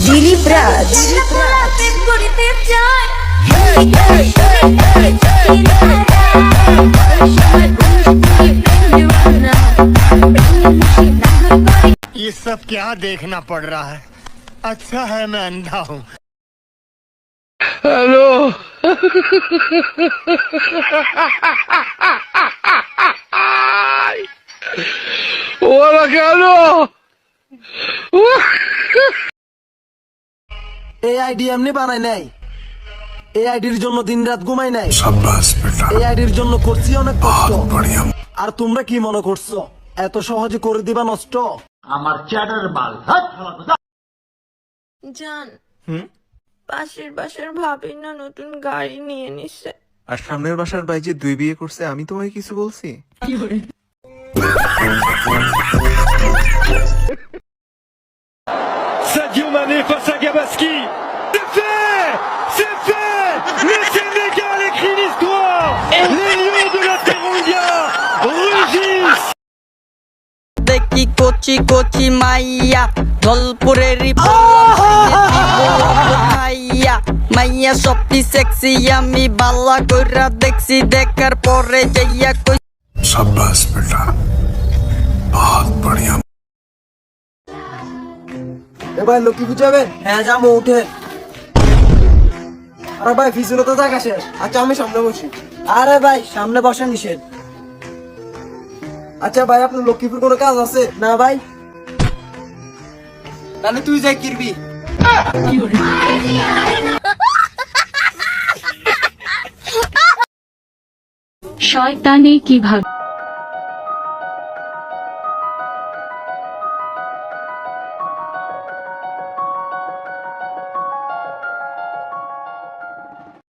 দিলীপ রাজ। ये सब क्या देखना पड़ रहा है? अच्छा है मैं अंधा हूँ। हेलो ওরা কেন এই আইডি এমনি বানাই নাই, এই আইডির জন্য দিন রাত ঘুমাই নাই। এই আইডির জন্য করছি অনেক কষ্ট। আর তোমরা কি মনে করছো এত সহজে করে দিবা নষ্ট? জান, পাশের বাসার ভাবি না নতুন গাড়ি নিয়ে নিছে। আর সামনের বাসার ভাই যে 2 বিয়ে করছে, আমি তোমায় কিছু বলছি? Sadio Mané face à Gabaski. C'est fait. C'est fait. Le Sénégal écrit l'histoire. Les lions de la Teranga rugissent. দেখি কোচি কোচি মাইয়া ধলপুরের খাইয়া মাইয়া সবটি সেক্সি আমি বালা কইরা দেখছি দেখার পরে যাইয়া কই शाबाश बेटा बहुत बढ़िया। ভাই লক্ষ্মী বুঝাবে? হ্যাঁ যাবো, উঠে। আরে ভাই ফিসুলো তো দেখা শেষ। আচ্ছা আমি সামনে বসি। আরে ভাই সামনে বসা নিষেধ। আচ্ছা ভাই আপনার লক্ষ্মীপুর কোনো কাজ আছে? না ভাই। তাহলে তুই যাই কিরবি। শয়তানি কি ভাবে